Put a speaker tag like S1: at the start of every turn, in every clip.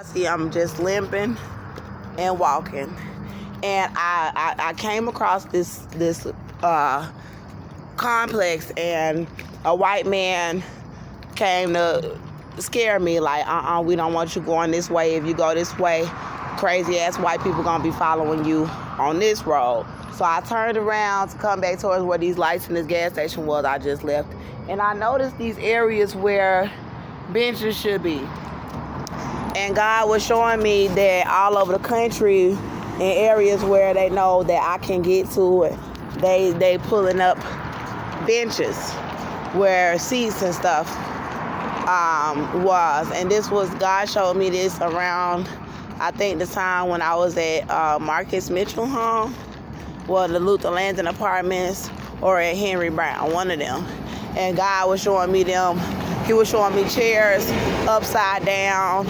S1: See, I'm just limping and walking, and I came across this complex, and a white man came to scare me like, we don't want you going this way. If you go this way, crazy ass white people gonna be following you on this road. So I turned around to come back towards where these lights in this gas station was I just left, and I noticed these areas where benches should be. And God was showing me that all over the country, in areas where they know that I can get to it, they pulling up benches where seats and stuff was. And this was, God showed me this around, I think, the time when I was at Marcus Mitchell home, well, the Luther Landon Apartments, or at Henry Brown, one of them. And God was showing me them. He was showing me chairs upside down,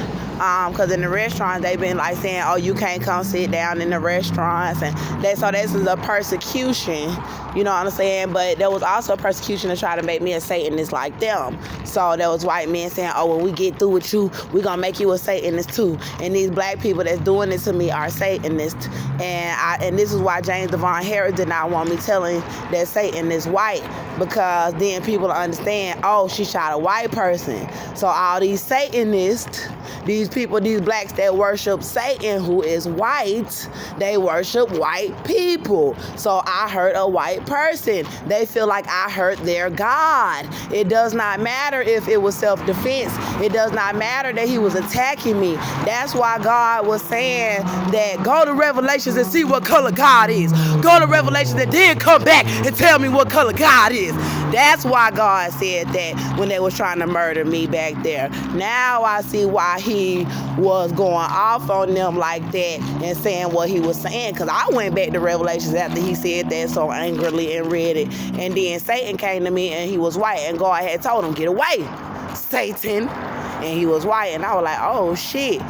S1: because in the restaurants they've been like saying, oh, you can't come sit down in the restaurants, and so this is a persecution, you know what I'm saying? But there was also a persecution to try to make me a Satanist like them. So there was white men saying, oh, when we get through with you, we're gonna make you a Satanist too. And these black people that's doing this to me are Satanists. And this is why James Devon Harris did not want me telling that Satan is white, because then people understand, oh, she shot a white person. So all these Satanists, these people, these blacks that worship Satan, who is white, they worship white people. So I hurt a white person. They feel like I hurt their God. It does not matter if it was self-defense. It does not matter that he was attacking me. That's why God was saying that go to Revelations and see what color God is. Go to Revelations and then come back and tell me what color God is. That's why God said that when they was trying to murder me back there. Now I see why he was going off on them like that and saying what he was saying, because I went back to Revelations after he said that so angrily and read it. And then Satan came to me and he was white, and God had told him, get away, Satan. And he was white, and I was like, oh shit.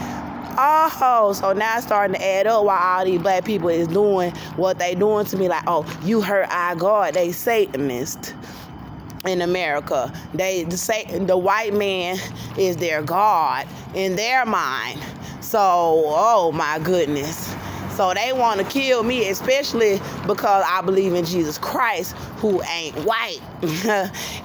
S1: Oh, so now it's starting to add up why all these black people is doing what they doing to me. Like, oh, you hurt our God. They Satanist in America. The white man is their God in their mind. So, oh my goodness. So they want to kill me, especially because I believe in Jesus Christ, who ain't white.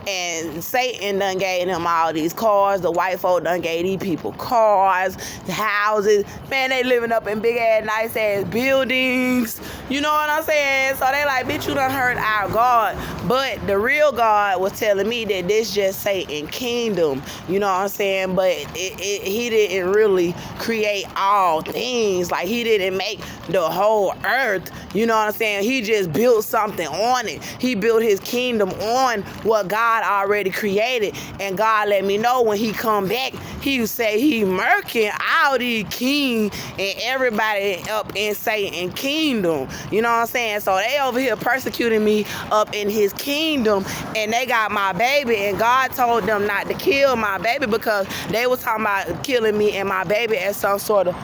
S1: And Satan done gave them all these cars. The white folk done gave these people cars, houses. Man, they living up in big ass, nice ass buildings. You know what I'm saying? So they like, bitch, you done hurt our God. But the real God was telling me that this just Satan's kingdom. You know what I'm saying? But he didn't really create all things. Like, he didn't make the whole earth. You know what I'm saying? He just built something on it. He built his kingdom on what God already created. And God let me know when he come back, he would say he murking all these king and everybody up in Satan's kingdom. You know what I'm saying? So they over here persecuting me up in his kingdom, and they got my baby, and God told them not to kill my baby because they was talking about killing me and my baby as some sort of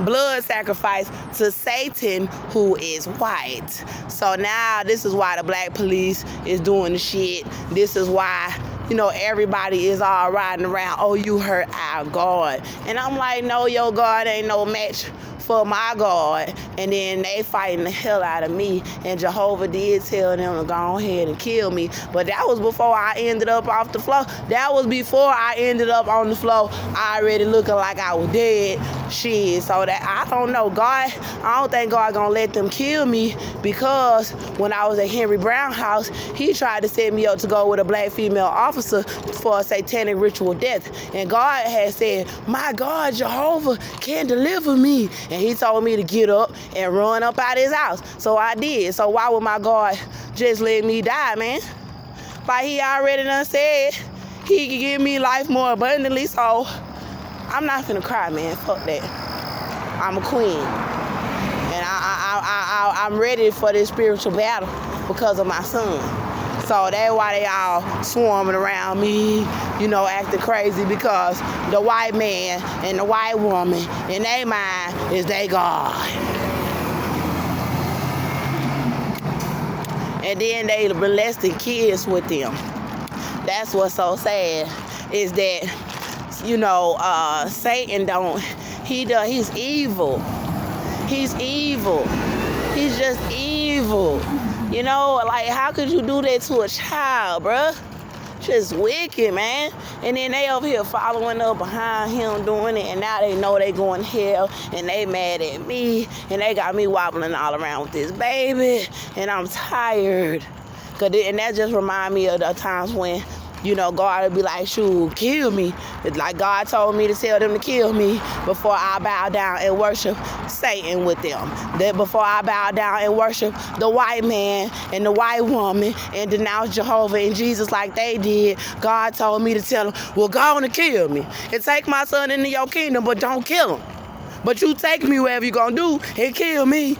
S1: blood sacrifice to Satan, who is white. So now this is why the black police is doing the shit. This is why, you know, everybody is all riding around, oh, you hurt our God. And I'm like, no, your God ain't no match for my God. And then they fighting the hell out of me, and Jehovah did tell them to go ahead and kill me. But that was before I ended up off the floor. That was before I ended up on the floor already looking like I was dead. Shit, so that I don't know, God, I don't think God gonna let them kill me, because when I was at Henry Brown house, he tried to set me up to go with a black female officer for a satanic ritual death. And God had said, my God, Jehovah can deliver me. And he told me to get up and run up out his house. So I did. So why would my God just let me die, man? Like, he already done said he can give me life more abundantly. So I'm not finna cry, man. Fuck that. I'm a queen. And I'm ready for this spiritual battle because of my son. So that's why they all swarming around me, you know, acting crazy, because the white man and the white woman in their mind is their God. And then they molesting kids with them. That's what's so sad, is that, you know, Satan He's evil. He's evil. He's just evil. You know, like, how could you do that to a child, bruh? Just wicked, man. And then they over here following up behind him doing it, and now they know they going to hell, and they mad at me, and they got me wobbling all around with this baby, and I'm tired. And that just remind me of the times when, you know, God would be like, shoot, kill me. It's like God told me to tell them to kill me before I bow down and worship Satan with them. That before I bow down and worship the white man and the white woman and denounce Jehovah and Jesus like they did, God told me to tell them, well, go on and kill me. And take my son into your kingdom, but don't kill him. But you take me wherever you gonna do and kill me.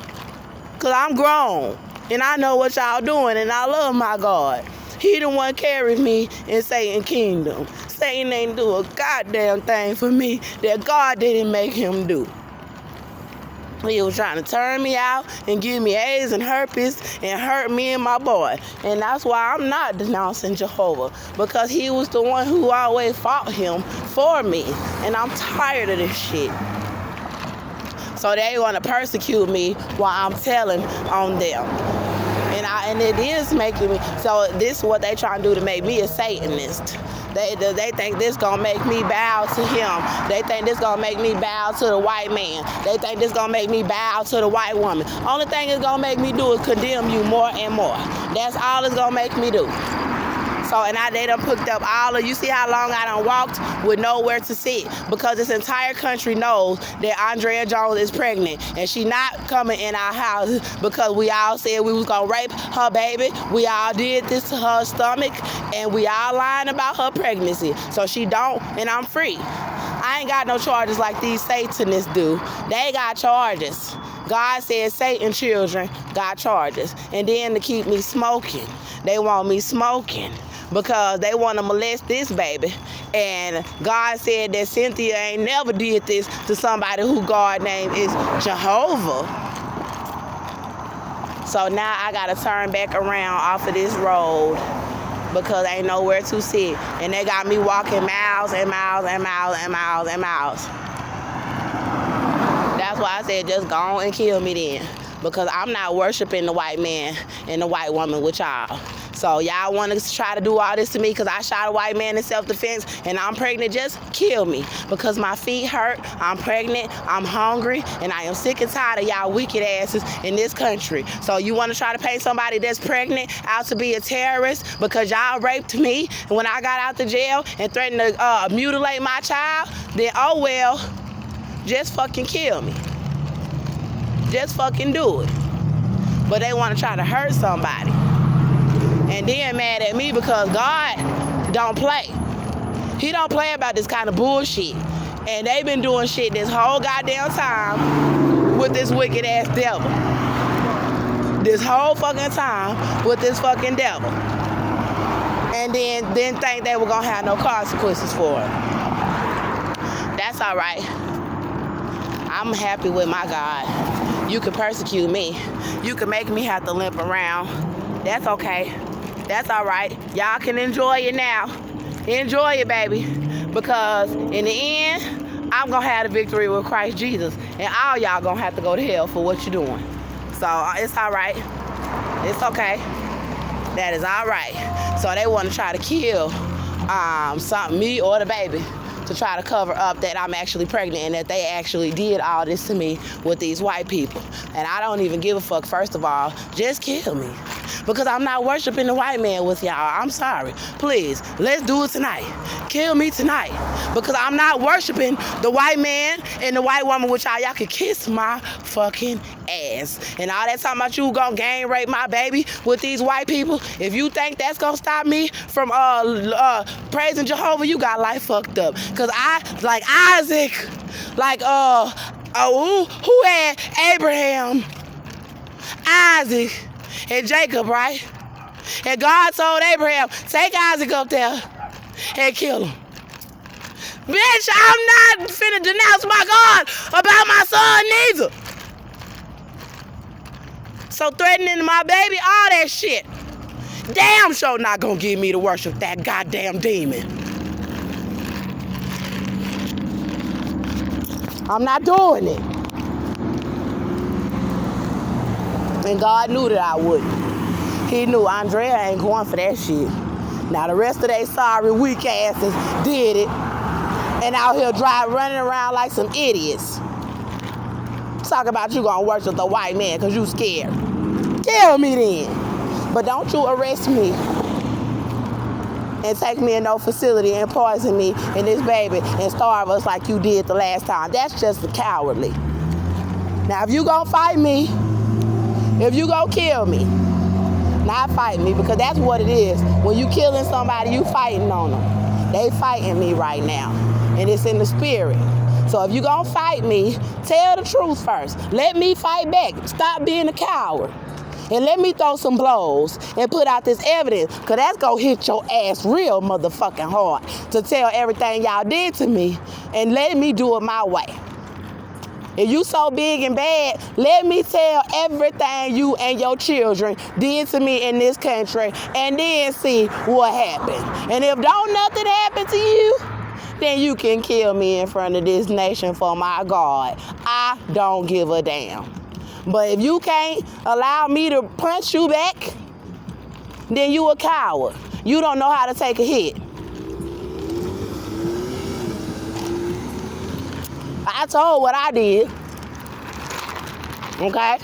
S1: Because I'm grown. And I know what y'all doing, and I love my God. He the one carried me in Satan's kingdom. Satan ain't do a goddamn thing for me that God didn't make him do. He was trying to turn me out and give me AIDS and herpes and hurt me and my boy. And that's why I'm not denouncing Jehovah, because he was the one who always fought him for me. And I'm tired of this shit. So they want to persecute me while I'm telling on them. And it is making me, so this is what they trying to do to make me a Satanist. They think this gonna make me bow to him. They think this gonna make me bow to the white man. They think this gonna make me bow to the white woman. Only thing it's gonna make me do is condemn you more and more. That's all it's gonna make me do. So, and they done picked up all of, you see how long I done walked with nowhere to sit, because this entire country knows that Andrea Jones is pregnant, and she not coming in our house because we all said we was gonna rape her baby. We all did this to her stomach, and we all lying about her pregnancy. So she don't, and I'm free. I ain't got no charges like these Satanists do. They got charges. God said Satan children got charges. And then to keep me smoking. They want me smoking because they want to molest this baby. And God said that Cynthia ain't never did this to somebody who God name is Jehovah. So now I got to turn back around off of this road because ain't nowhere to sit. And they got me walking miles and miles and miles and miles and miles. That's why I said just go on and kill me then, because I'm not worshiping the white man and the white woman with y'all. So y'all want to try to do all this to me because I shot a white man in self-defense and I'm pregnant, just kill me, because my feet hurt, I'm pregnant, I'm hungry, and I am sick and tired of y'all wicked asses in this country. So you want to try to paint somebody that's pregnant out to be a terrorist because y'all raped me when I got out the jail and threatened to mutilate my child? Then oh well, just fucking kill me. Just fucking do it. But they want to try to hurt somebody. And then mad at me because God don't play. He don't play about this kind of bullshit. And they've been doing shit this whole goddamn time with this wicked ass devil. This whole fucking time with this fucking devil. And then didn't think they were gonna have no consequences for it. That's all right. I'm happy with my God. You can persecute me. You can make me have to limp around. That's okay. That's all right. Y'all can enjoy it now. Enjoy it, baby. Because in the end, I'm going to have the victory with Christ Jesus. And all y'all going to have to go to hell for what you're doing. So it's all right. It's okay. That is all right. So they want to try to kill me or the baby, to try to cover up that I'm actually pregnant and that they actually did all this to me with these white people. And I don't even give a fuck, first of all. Just kill me. Because I'm not worshiping the white man with y'all. I'm sorry. Please, let's do it tonight. Kill me tonight. Because I'm not worshiping the white man and the white woman with y'all. Y'all can kiss my fucking ass. And all that talking about you gonna gang rape my baby with these white people, if you think that's gonna stop me from praising Jehovah, you got life fucked up. Because I, like Isaac, like, who had Abraham, Isaac, and Jacob, right? And God told Abraham, take Isaac up there and kill him. Bitch, I'm not finna denounce my God about my son neither. So threatening my baby, all that shit, damn sure not gonna get me to worship that goddamn demon. I'm not doing it. And God knew that I wouldn't. He knew Andrea ain't going for that shit. Now the rest of they sorry weak asses did it. And out here running around like some idiots. Talk about you gonna worship the white man because you scared. Kill me then. But don't you arrest me and take me in no facility and poison me and this baby and starve us like you did the last time. That's just cowardly. Now, if you gonna fight me, if you gonna kill me, not fight me, because that's what it is. When you killing somebody, you fighting on them. They fighting me right now, and it's in the spirit. So if you gonna fight me, tell the truth first. Let me fight back. Stop being a coward. And let me throw some blows and put out this evidence, because that's going to hit your ass real motherfucking hard to tell everything y'all did to me and let me do it my way. If you so big and bad, let me tell everything you and your children did to me in this country and then see what happened. And if don't nothing happen to you, then you can kill me in front of this nation for my God. I don't give a damn. But if you can't allow me to punch you back, then you a coward. You don't know how to take a hit. I told what I did. Okay?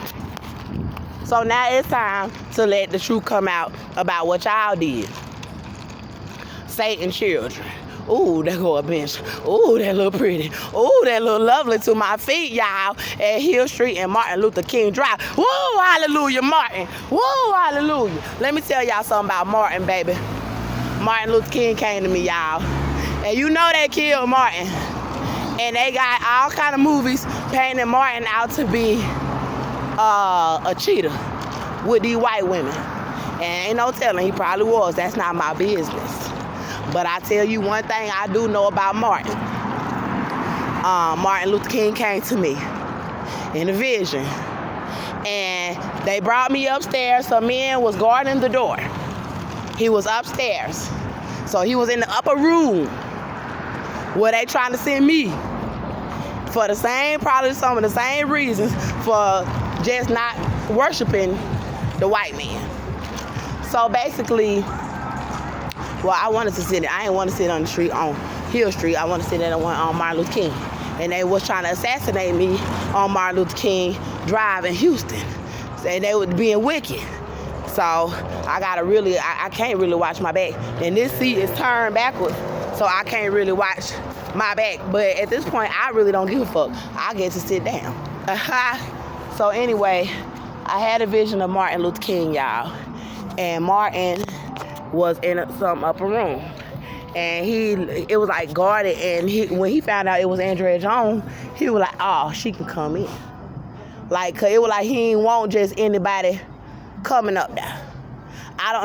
S1: So now it's time to let the truth come out about what y'all did. Satan children. Ooh, that go a bench. Ooh, that look pretty. Ooh, that look lovely to my feet, y'all. At Hill Street and Martin Luther King Drive. Woo, hallelujah, Martin. Woo, hallelujah. Let me tell y'all something about Martin, baby. Martin Luther King came to me, y'all. And you know they killed Martin. And they got all kind of movies painting Martin out to be a cheater with these white women. And ain't no telling, he probably was. That's not my business. But I tell you one thing I do know about Martin. Martin Luther King came to me in a vision. And they brought me upstairs. Some man was guarding the door. He was upstairs. So he was in the upper room where they trying to send me for the same, probably some of the same reasons for just not worshiping the white man. So basically, well, I wanted to sit. I didn't want to sit on the street on Hill Street. I wanted to sit on Martin Luther King, and they was trying to assassinate me on Martin Luther King Drive in Houston. And they were being wicked. So I gotta really, I can't really watch my back. And this seat is turned backwards, so I can't really watch my back. But at this point, I really don't give a fuck. I get to sit down. So anyway, I had a vision of Martin Luther King, y'all, and Martin was in some upper room, and it was like guarded, and when he found out it was Andrea Jones, he was like, oh, she can come in. Like, cause it was like he didn't want just anybody coming up there.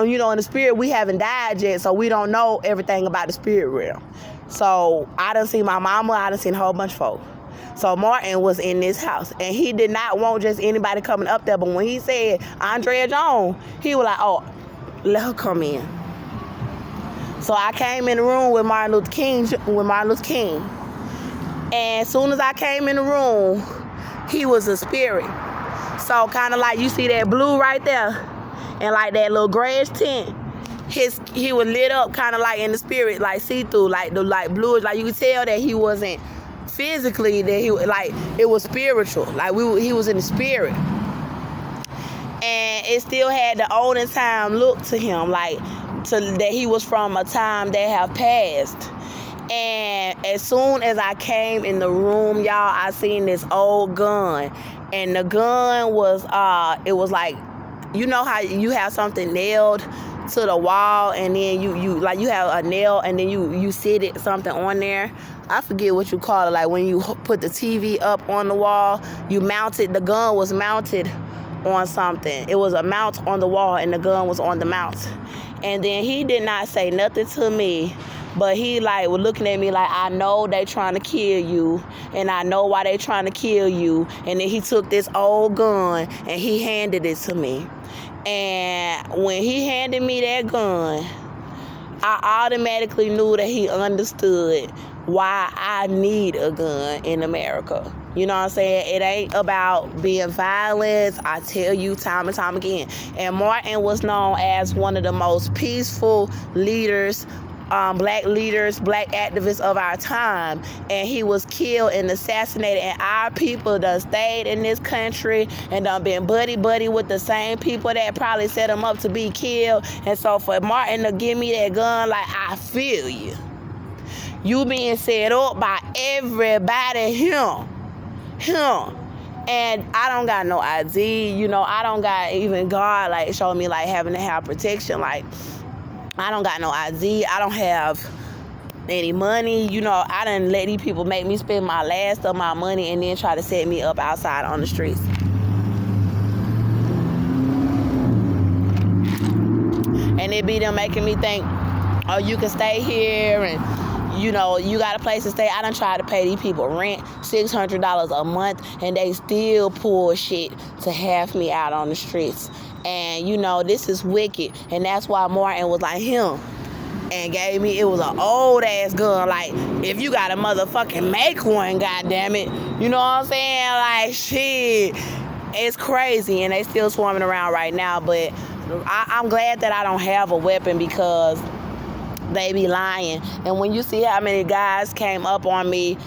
S1: In the spirit, we haven't died yet, so we don't know everything about the spirit realm. So I done seen my mama, I done seen a whole bunch of folk. So Martin was in this house, and he did not want just anybody coming up there, but when he said Andrea Jones, he was like, oh, let her come in. So I came in the room with Martin Luther King. And as soon as I came in the room, he was a spirit. So kind of like you see that blue right there, and like that little grayish tint, he was lit up kind of like in the spirit, like see-through, like the bluish, like you could tell that he wasn't physically, that he like it was spiritual, like he was in the spirit. And it still had the olden time look to him, like that he was from a time that have passed. And as soon as I came in the room, y'all, I seen this old gun. And the gun was, it was like, you know how you have something nailed to the wall, and then you have a nail, and then you sit it something on there. I forget what you call it. Like when you put the TV up on the wall, the gun was mounted on something. It was a mount on the wall, and the gun was on the mount. And then he did not say nothing to me, but he like was looking at me like, I know they trying to kill you, and I know why they trying to kill you. And then he took this old gun and he handed it to me. And when he handed me that gun, I automatically knew that he understood why I need a gun in America. You know what I'm saying? It ain't about being violent. I tell you time and time again. And Martin was known as one of the most peaceful leaders, black leaders, black activists of our time. And he was killed and assassinated. And our people done stayed in this country and done been buddy with the same people that probably set him up to be killed. And so for Martin to give me that gun, like, I feel you. You being set up by everybody, him. And I don't got no ID, you know, I don't got even God, like, showing me, like, having to have protection. Like, I don't got no ID, I don't have any money, you know. I done let these people make me spend my last of my money and then try to set me up outside on the streets. And it be them making me think, oh, you can stay here and, you know, you got a place to stay. I done tried to pay these people rent, $600 a month, and they still pull shit to have me out on the streets. And, you know, this is wicked. And that's why Martin was like him and gave me, it was an old ass gun. Like, if you got a motherfucking make one, goddammit. You know what I'm saying? Like, shit. It's crazy. And they still swarming around right now. But I'm glad that I don't have a weapon because they be lying. And when you see how many guys came up on me,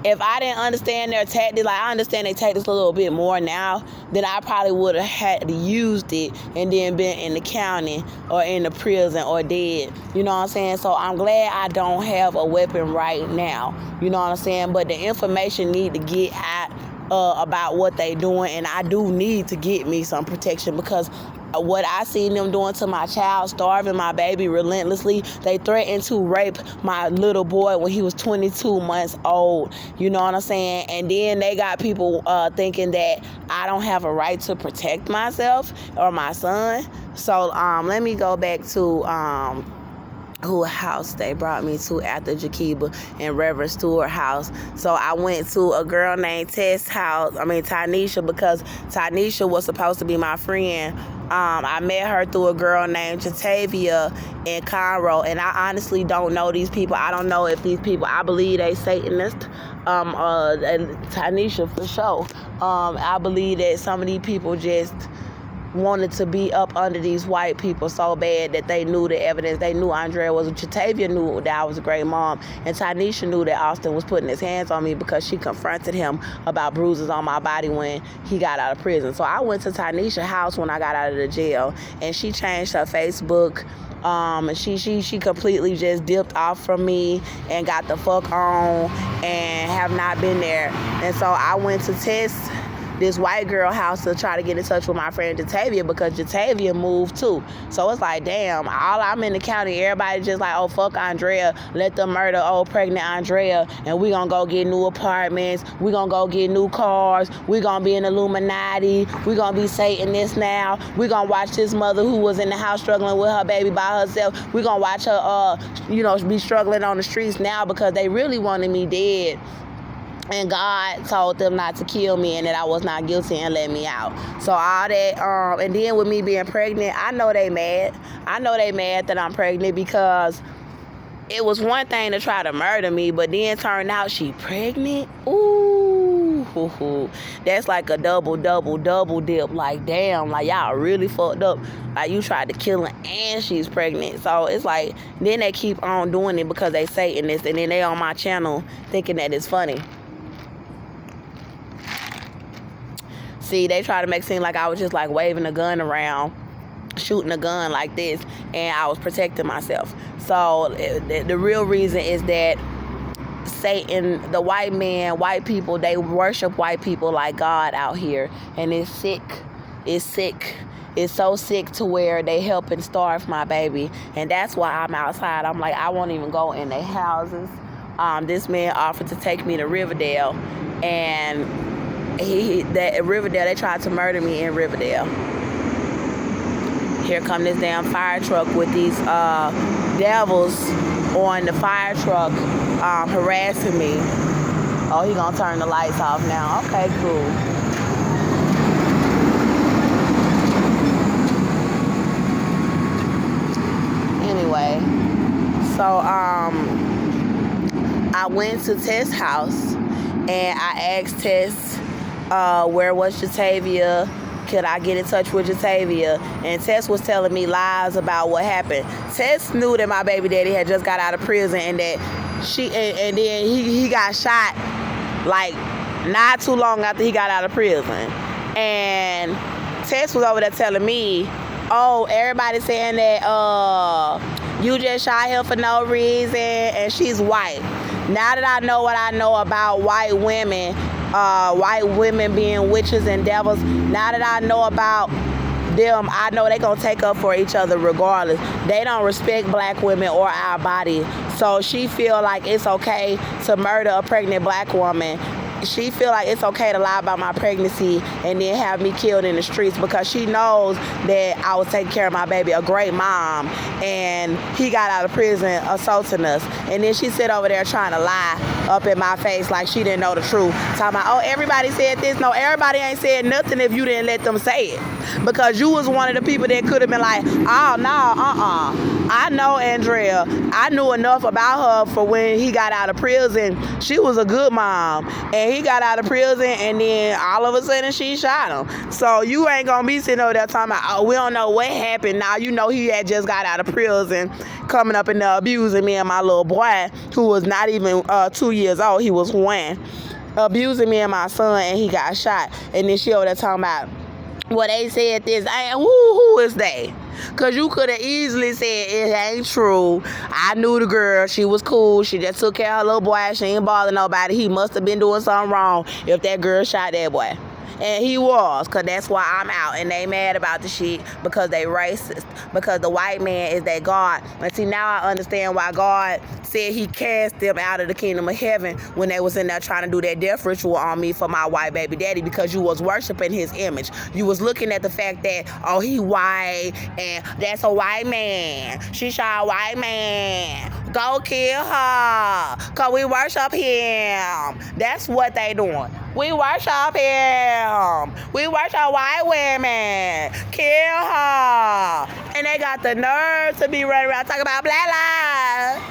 S1: if I didn't understand their tactics, like, I understand their tactics a little bit more now, then I probably would have had to used it and then been in the county or in the prison or dead. You know what I'm saying? So I'm glad I don't have a weapon right now. You know what I'm saying? But the information need to get out about what they doing, and I do need to get me some protection because what I seen them doing to my child, starving my baby relentlessly. They threatened to rape my little boy when he was 22 months old. You know what I'm saying? And then they got people thinking that I don't have a right to protect myself or my son. So let me go back to who house they brought me to after Jakiba and Reverend Stewart house. So I went to a girl named Tanisha, because Tanisha was supposed to be my friend. I met her through a girl named Jatavia in Conroe, and I honestly don't know these people. I don't know if these people, I believe they Satanist, and Tanisha for sure. I believe that some of these people just wanted to be up under these white people so bad that they knew the evidence. They knew Andrea was, Jatavia knew that I was a great mom, and Tanisha knew that Austin was putting his hands on me because she confronted him about bruises on my body when he got out of prison. So I went to Tanisha's house when I got out of the jail, and she changed her Facebook. She completely just dipped off from me and got the fuck on and have not been there. And so I went to test this white girl house to try to get in touch with my friend Jatavia because Jatavia moved too. So it's like, damn, all I'm in the county, everybody just like, oh, fuck Andrea, let them murder old pregnant Andrea, and we gonna go get new apartments, we gonna go get new cars, we gonna be in Illuminati, we gonna be Satanists now, we gonna watch this mother who was in the house struggling with her baby by herself, we gonna watch her, be struggling on the streets now because they really wanted me dead. And God told them not to kill me and that I was not guilty and let me out. So all that, and then with me being pregnant, I know they mad. I know they mad that I'm pregnant because it was one thing to try to murder me, but then turned out she pregnant. Ooh, that's like a double dip. Like, damn, like, y'all really fucked up. Like, you tried to kill her and she's pregnant. So it's like, then they keep on doing it because they Satanists, and then they on my channel thinking that it's funny. See, they try to make it seem like I was just like waving a gun around, shooting a gun like this, and I was protecting myself. So the real reason is that Satan, the white man, white people, they worship white people like God out here, and it's sick. It's sick. It's so sick to where they help and starve my baby, and that's why I'm outside. I'm like, I won't even go in their houses. This man offered to take me to Riverdale, and Riverdale, they tried to murder me in Riverdale. Here come this damn fire truck with these devils on the fire truck harassing me. Oh, he gonna turn the lights off now. Okay, cool. Anyway, so I went to Tess' house and I asked Tess, where was Jatavia? Could I get in touch with Jatavia? And Tess was telling me lies about what happened. Tess knew that my baby daddy had just got out of prison and that and then he got shot like not too long after he got out of prison. And Tess was over there telling me, oh, everybody saying that you just shot him for no reason and she's white. Now that I know what I know about white women being witches and devils, now that I know about them, I know they gonna take up for each other regardless. They don't respect black women or our body. So she feel like it's okay to murder a pregnant black woman. She feel like it's okay to lie about my pregnancy and then have me killed in the streets because she knows that I was taking care of my baby, a great mom, and he got out of prison assaulting us. And then she sit over there trying to lie up in my face like she didn't know the truth. Talking about, oh, everybody said this. No, everybody ain't said nothing if you didn't let them say it. Because you was one of the people that could have been like, oh, no, I know Andrea. I knew enough about her for when he got out of prison. She was a good mom. And he got out of prison, and then all of a sudden she shot him. So you ain't gonna be sitting over there talking about, oh, we don't know what happened. Now you know he had just got out of prison, coming up and abusing me and my little boy, who was not even 2 years old. He was 1, abusing me and my son, and he got shot. And then she over there talking about, well, they said this. Who is they? Because you could have easily said it ain't true. I knew the girl. She was cool. She just took care of her little boy. She ain't bother nobody. He must have been doing something wrong if that girl shot that boy. And he was, because that's why I'm out. And they mad about the shit because they racist. Because the white man is that God. And see, now I understand why God said he cast them out of the kingdom of heaven when they was in there trying to do that death ritual on me for my white baby daddy, because you was worshiping his image. You was looking at the fact that, oh, he white and that's a white man. She shot a white man. Go kill her. Because we worship him. That's what they doing. We worship him. We worship white women. Kill her. And they got the nerve to be running around talking about Black Lives.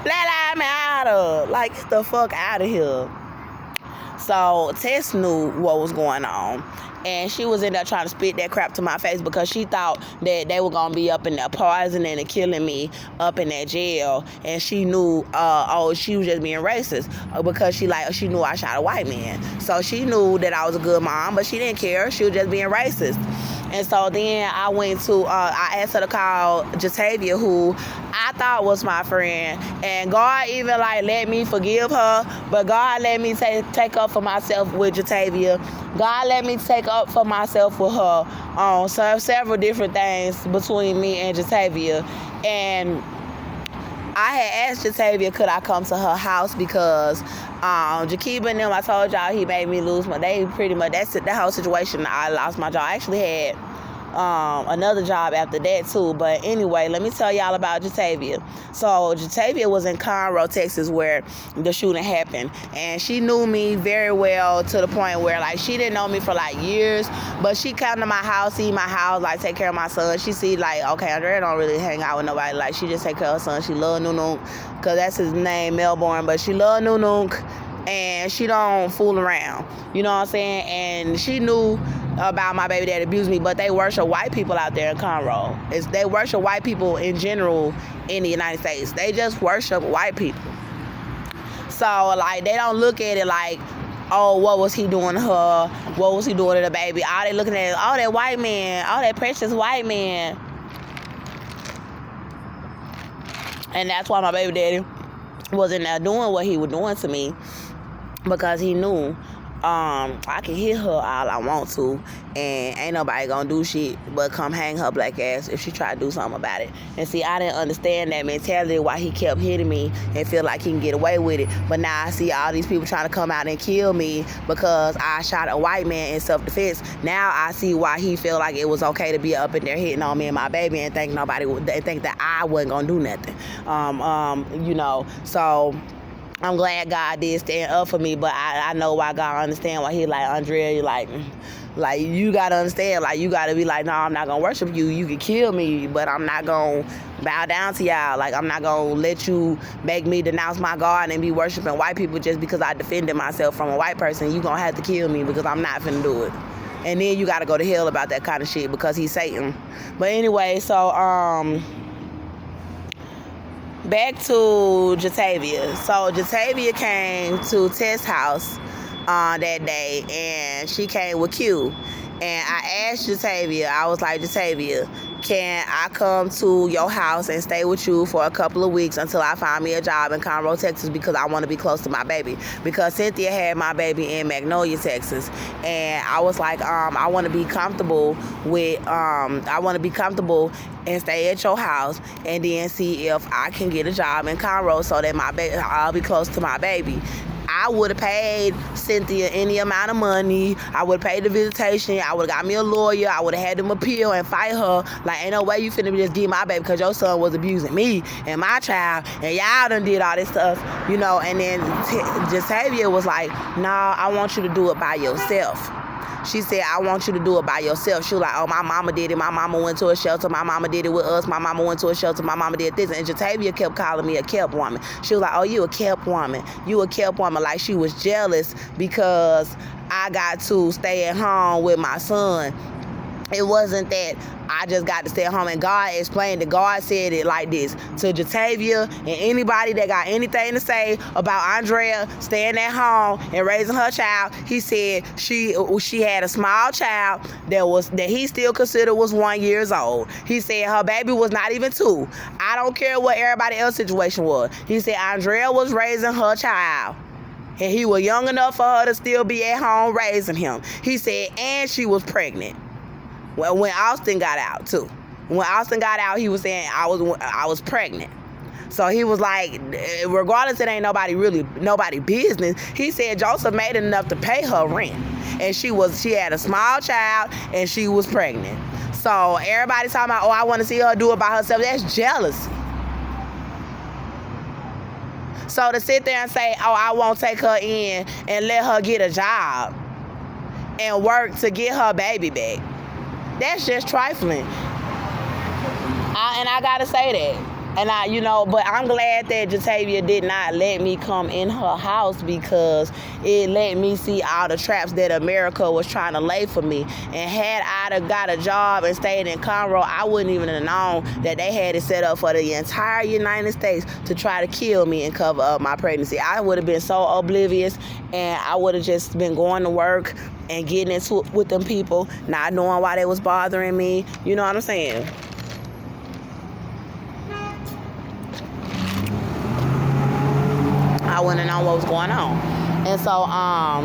S1: Black Lives Matter. Like, get the fuck out of here. So Tess knew what was going on. And she was in there trying to spit that crap to my face because she thought that they were going to be up in there poisoning and killing me up in that jail. And she knew, she was just being racist because she knew I shot a white man. So she knew that I was a good mom, but she didn't care. She was just being racist. And so then I went to, I asked her to call Jatavia, who I thought was my friend. And God even let me forgive her, but God let me take up for myself with Jatavia. God let me take up for myself with her on several different things between me and Jatavia. And I had asked Jatavia, could I come to her house because Jakiba and them, I told y'all he made me lose that's the whole situation. I lost my job. I actually had another job after that too. But anyway, let me tell y'all about Jatavia. So Jatavia was in Conroe, Texas, where the shooting happened. And she knew me very well to the point where she didn't know me for years, but she come to my house, see my house, take care of my son. She see okay, Andrea don't really hang out with nobody. She just take care of her son. She love Nunuk, because that's his name, Melbourne, but she love Nunuk. And she don't fool around. You know what I'm saying? And she knew about my baby that abused me, but they worship white people out there in Conroe. They worship white people in general in the United States. They just worship white people. So, they don't look at it oh, what was he doing to her? What was he doing to the baby? All they looking at is, oh, that white man. Oh, that precious white man. And that's why my baby daddy was in there doing what he was doing to me, because he knew I can hit her all I want to, and ain't nobody gonna do shit but come hang her black ass if she try to do something about it. And see, I didn't understand that mentality, why he kept hitting me and feel like he can get away with it. But now I see all these people trying to come out and kill me because I shot a white man in self-defense. Now I see why he feel like it was okay to be up in there hitting on me and my baby and think that I wasn't gonna do nothing. So I'm glad God did stand up for me, but I know why God understand why he like, Andrea, you like you gotta understand, like you gotta be like, no, I'm not gonna worship you. You can kill me, but I'm not gonna bow down to y'all. Like, I'm not gonna let you make me denounce my God and be worshiping white people just because I defended myself from a white person. You gonna have to kill me because I'm not finna do it. And then you gotta go to hell about that kind of shit because he's Satan. But anyway, so back to Jatavia. So Jatavia came to Tess' house that day, and she came with Q. And I asked Jatavia, I was like, Jatavia, can I come to your house and stay with you for a couple of weeks until I find me a job in Conroe, Texas, because I want to be close to my baby. Because Cynthia had my baby in Magnolia, Texas. And I was like, I want to be comfortable and stay at your house and then see if I can get a job in Conroe so that I'll be close to my baby. I would have paid Cynthia any amount of money. I would have paid the visitation. I would have got me a lawyer. I would have had them appeal and fight her. Like, ain't no way you finna just give my baby because your son was abusing me and my child, and y'all done did all this stuff, you know. And then Jatavia was like, nah, I want you to do it by yourself. She said, I want you to do it by yourself. She was like, oh, my mama did it. My mama went to a shelter. My mama did it with us. My mama went to a shelter. My mama did this. And Jatavia kept calling me a kept woman. She was like, oh, you a kept woman. You a kept woman. Like, she was jealous because I got to stay at home with my son. It wasn't that I just got to stay at home. And God explained it. God said it like this to Jatavia and anybody that got anything to say about Andrea staying at home and raising her child. He said she had a small child that he still considered was 1 year old. He said her baby was not even 2. I don't care what everybody else's situation was. He said Andrea was raising her child. And he was young enough for her to still be at home raising him. He said, and she was pregnant. Well, when Austin got out too. When Austin got out, he was saying I was pregnant. So he was like, regardless, it ain't nobody business. He said Joseph made enough to pay her rent, and she had a small child and she was pregnant. So everybody talking about, oh, I want to see her do it by herself. That's jealousy. So to sit there and say, oh, I won't take her in and let her get a job and work to get her baby back. That's just trifling. And I gotta say that. And but I'm glad that Jatavia did not let me come in her house because it let me see all the traps that America was trying to lay for me. And had I got a job and stayed in Conroe, I wouldn't even have known that they had it set up for the entire United States to try to kill me and cover up my pregnancy. I would have been so oblivious, and I would have just been going to work and getting into it with them people, not knowing why they was bothering me. You know what I'm saying? I wouldn't have known what was going on. And so, I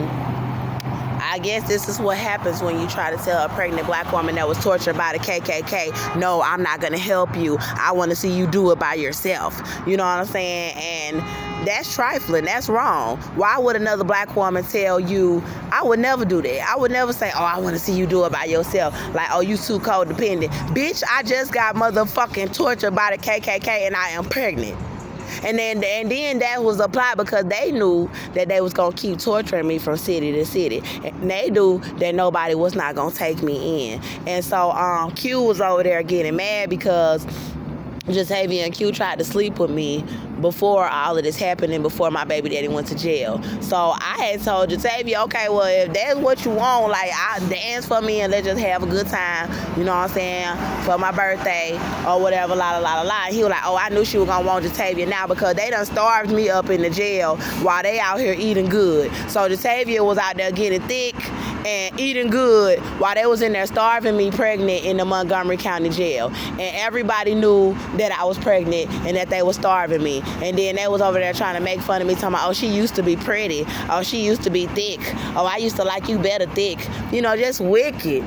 S1: guess this is what happens when you try to tell a pregnant black woman that was tortured by the KKK, no, I'm not going to help you. I want to see you do it by yourself. You know what I'm saying? And that's trifling. That's wrong. Why would another black woman tell you? I would never do that. I would never say, oh, I want to see you do it by yourself. Like, oh, you too codependent. Bitch, I just got motherfucking tortured by the KKK and I am pregnant. And then that was applied because they knew that they was going to keep torturing me from city to city. And they knew that nobody was not going to take me in. And so Q was over there getting mad because Jatavia and Q tried to sleep with me before all of this happened and before my baby daddy went to jail. So I had told Jatavia, okay, well, if that's what you want, like, dance for me and let's just have a good time, you know what I'm saying, for my birthday or whatever, la, la, la, la, la. He was like, oh, I knew she was going to want Jatavia now because they done starved me up in the jail while they out here eating good. So Jatavia was out there getting thick and eating good while they was in there starving me pregnant in the Montgomery County jail. And everybody knew that I was pregnant and that they was starving me. And then they was over there trying to make fun of me, talking about, oh, she used to be pretty. Oh, she used to be thick. Oh, I used to like you better thick. You know, just wicked.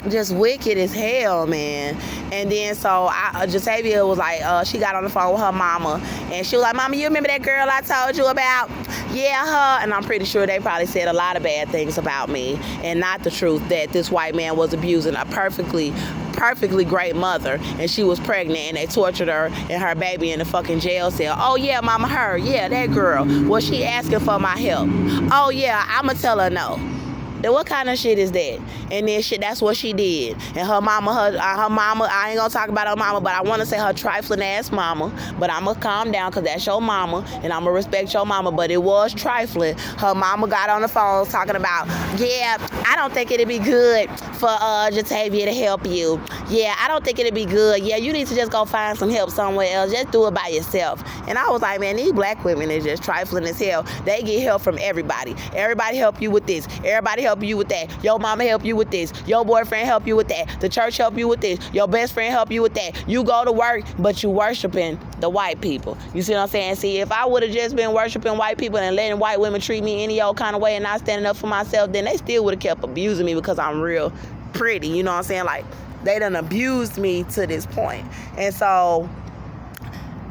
S1: Just wicked as hell, man. And then so Jatavia was like, she got on the phone with her mama, and she was like, Mama, you remember that girl I told you about? Yeah, her. And I'm pretty sure they probably said a lot of bad things about me and not the truth, that this white man was abusing a perfectly perfectly great mother, and she was pregnant, and they tortured her and her baby in the fucking jail cell. Oh yeah, mama, her, yeah, that girl. Was she asking for my help? Oh yeah, I'ma tell her no. Then what kind of shit is that? And then shit, that's what she did. And her mama, I ain't gonna talk about her mama, but I wanna say her trifling ass mama. But I'ma calm down, cause that's your mama, and I'ma respect your mama, but it was trifling. Her mama got on the phone talking about, yeah, I don't think it'd be good for Jatavia to help you. Yeah, I don't think it'd be good. Yeah, you need to just go find some help somewhere else. Just do it by yourself. And I was like, man, these black women is just trifling as hell. They get help from everybody. Everybody help you with this. Everybody help you with that. Your mama help you with this. Your boyfriend help you with that. The church help you with this. Your best friend help you with that. You go to work, but you worshiping the white people. You see what I'm saying? See, if I would have just been worshiping white people and letting white women treat me any old kind of way and not standing up for myself, then they still would have kept abusing me because I'm real pretty. You know what I'm saying? Like, they done abused me to this point. And so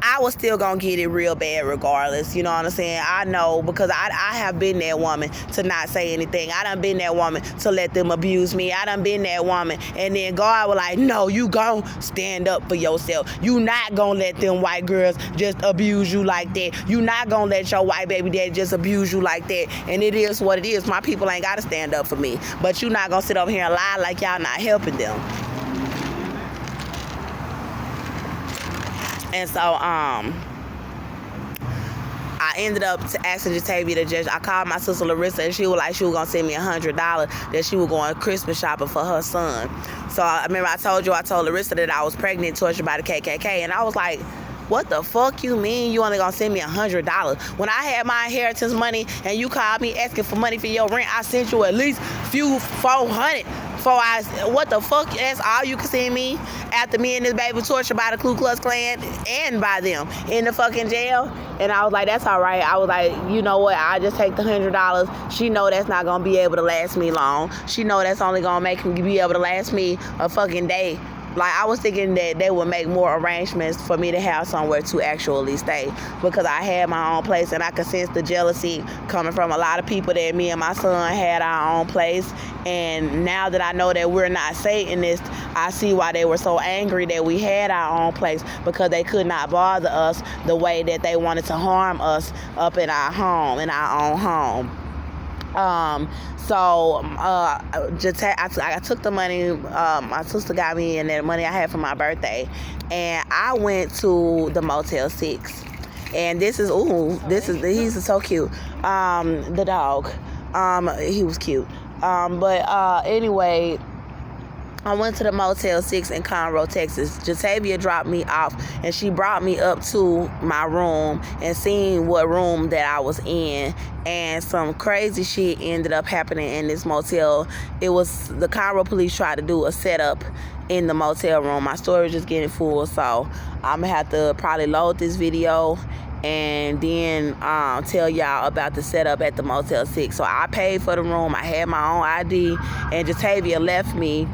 S1: I was still gonna get it real bad regardless. You know what I'm saying? I know, because I have been that woman to not say anything. I done been that woman to let them abuse me. I done been that woman. And then God was like, no, you gon' stand up for yourself. You not gonna let them white girls just abuse you like that. You not gonna let your white baby daddy just abuse you like that. And it is what it is. My people ain't gotta stand up for me. But you not gonna sit over here and lie like y'all not helping them. And so, I ended up asking Jatavia to just, I called my sister Larissa, and she was like, she was going to send me $100 that she was going Christmas shopping for her son. So I remember I told Larissa that I was pregnant, tortured by the KKK, and I was like, what the fuck you mean you only gonna send me $100? When I had my inheritance money and you called me asking for money for your rent, I sent you at least few 400. What the fuck? That's all you can send me after me and this baby tortured by the Ku Klux Klan and by them in the fucking jail? And I was like, that's all right. I was like, you know what? I just take the $100. She know that's not gonna be able to last me long. She know that's only gonna make me be able to last me a fucking day. Like, I was thinking that they would make more arrangements for me to have somewhere to actually stay, because I had my own place, and I could sense the jealousy coming from a lot of people that me and my son had our own place. And now that I know that we're not Satanists, I see why they were so angry that we had our own place, because they could not bother us the way that they wanted to harm us up in our home, in our own home. I took the money, my sister got me, and the money I had for my birthday, and I went to the Motel 6. And he's so cute. The dog, he was cute. Anyway, I went to the Motel 6 in Conroe, Texas. Jatavia dropped me off, and she brought me up to my room and seen what room that I was in. And some crazy shit ended up happening in this motel. It was the Conroe police tried to do a setup in the motel room. My storage is getting full, so I'm gonna have to probably load this video and then tell y'all about the setup at the Motel 6. So I paid for the room. I had my own ID, and Jatavia left me